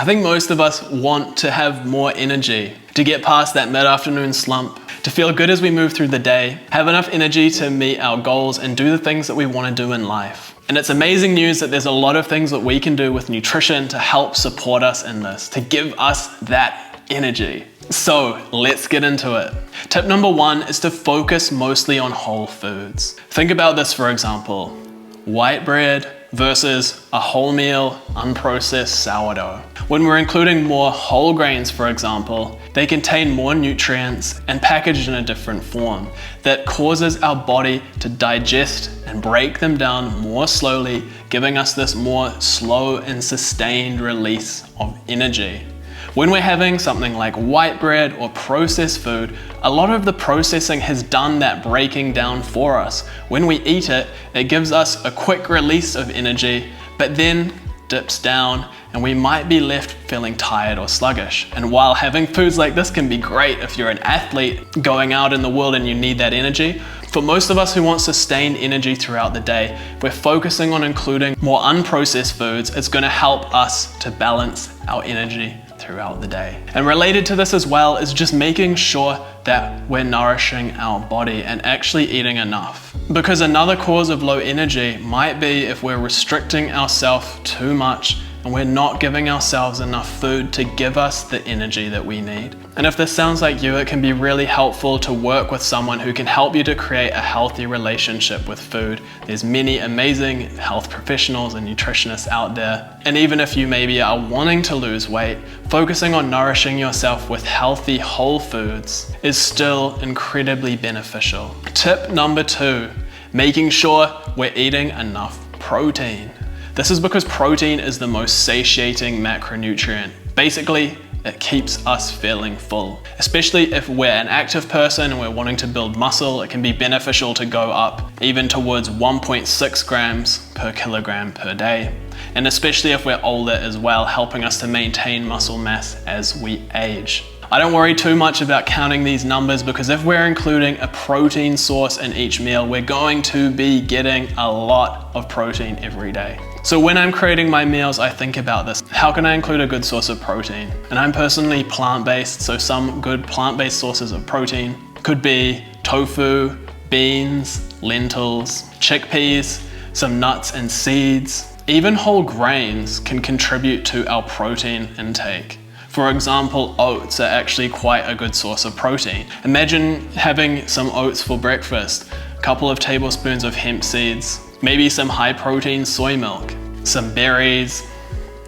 I think most of us want to have more energy, to get past that mid-afternoon slump, to feel good as we move through the day, have enough energy to meet our goals and do the things that we want to do in life. And it's amazing news that there's a lot of things that we can do with nutrition to help support us in this, to give us that energy. So let's get into it. Tip number 1 is to focus mostly on whole foods. Think about this, for example, white bread versus a wholemeal, unprocessed sourdough. When we're including more whole grains, for example, they contain more nutrients and packaged in a different form that causes our body to digest and break them down more slowly, giving us this more slow and sustained release of energy. When we're having something like white bread or processed food, a lot of the processing has done that breaking down for us. When we eat it, it gives us a quick release of energy, but then dips down and we might be left feeling tired or sluggish. And while having foods like this can be great if you're an athlete going out in the world and you need that energy, for most of us who want sustained energy throughout the day, we're focusing on including more unprocessed foods. It's going to help us to balance our energy throughout the day. And related to this as well is just making sure that we're nourishing our body and actually eating enough. Because another cause of low energy might be if we're restricting ourselves too much and we're not giving ourselves enough food to give us the energy that we need. And if this sounds like you, it can be really helpful to work with someone who can help you to create a healthy relationship with food. There's many amazing health professionals and nutritionists out there. And even if you maybe are wanting to lose weight, focusing on nourishing yourself with healthy whole foods is still incredibly beneficial. Tip number 2, making sure we're eating enough protein. This is because protein is the most satiating macronutrient. Basically, it keeps us feeling full. Especially if we're an active person and we're wanting to build muscle, it can be beneficial to go up even towards 1.6 grams per kilogram per day. And especially if we're older as well, helping us to maintain muscle mass as we age. I don't worry too much about counting these numbers because if we're including a protein source in each meal, we're going to be getting a lot of protein every day. So when I'm creating my meals, I think about this. How can I include a good source of protein? And I'm personally plant-based, so some good plant-based sources of protein could be tofu, beans, lentils, chickpeas, some nuts and seeds. Even whole grains can contribute to our protein intake. For example, oats are actually quite a good source of protein. Imagine having some oats for breakfast, a couple of tablespoons of hemp seeds, maybe some high protein soy milk, some berries.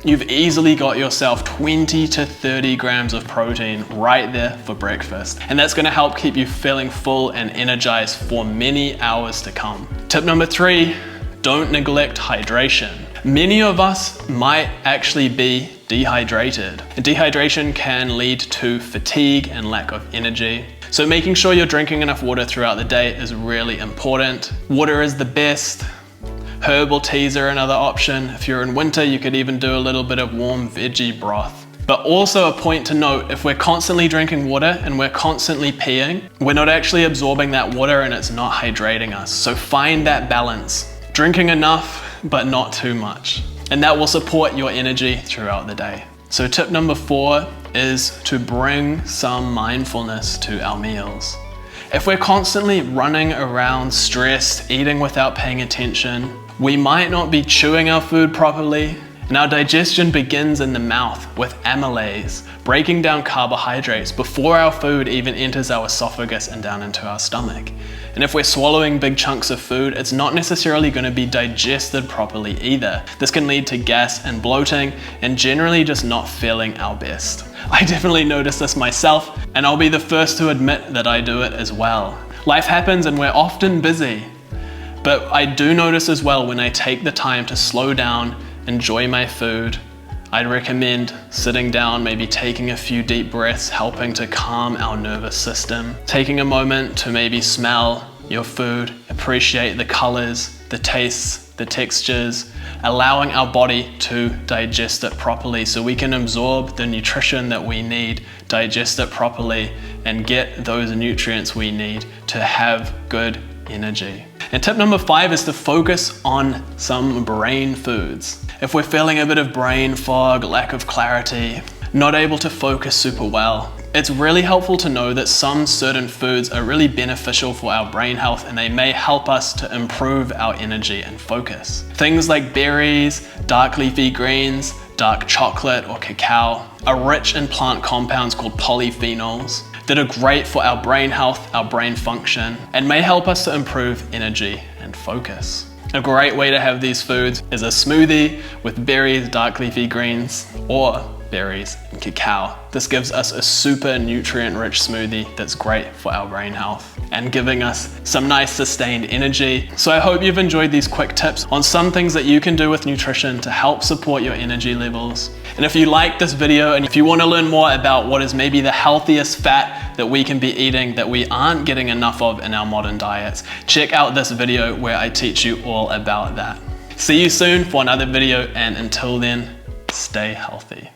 You've easily got yourself 20 to 30 grams of protein right there for breakfast. And that's gonna help keep you feeling full and energized for many hours to come. Tip number 3, don't neglect hydration. Many of us might actually be dehydrated. And dehydration can lead to fatigue and lack of energy. So making sure you're drinking enough water throughout the day is really important. Water is the best. Herbal teas are another option. If you're in winter, you could even do a little bit of warm veggie broth. But also a point to note, if we're constantly drinking water and we're constantly peeing, we're not actually absorbing that water and it's not hydrating us. So find that balance. Drinking enough, but not too much. And that will support your energy throughout the day. So tip number 4 is to bring some mindfulness to our meals. If we're constantly running around stressed, eating without paying attention, we might not be chewing our food properly, and our digestion begins in the mouth with amylase, breaking down carbohydrates before our food even enters our esophagus and down into our stomach. And if we're swallowing big chunks of food, it's not necessarily going to be digested properly either. This can lead to gas and bloating and generally just not feeling our best. I definitely notice this myself, and I'll be the first to admit that I do it as well. Life happens and we're often busy, but I do notice as well when I take the time to slow down, enjoy my food. I'd recommend sitting down, maybe taking a few deep breaths, helping to calm our nervous system. Taking a moment to maybe smell your food, appreciate the colors, the tastes, the textures, allowing our body to digest it properly so we can absorb the nutrition that we need, digest it properly, and get those nutrients we need to have good energy. And tip number 5 is to focus on some brain foods. If we're feeling a bit of brain fog, lack of clarity, not able to focus super well, it's really helpful to know that some certain foods are really beneficial for our brain health, and they may help us to improve our energy and focus. Things like berries, dark leafy greens, dark chocolate or cacao are rich in plant compounds called polyphenols that are great for our brain health, our brain function, and may help us to improve energy and focus. A great way to have these foods is a smoothie with berries, dark leafy greens, or berries and cacao. This gives us a super nutrient-rich smoothie that's great for our brain health and giving us some nice sustained energy. So I hope you've enjoyed these quick tips on some things that you can do with nutrition to help support your energy levels. And if you like this video and if you want to learn more about what is maybe the healthiest fat that we can be eating that we aren't getting enough of in our modern diets, check out this video where I teach you all about that. See you soon for another video, and until then, stay healthy.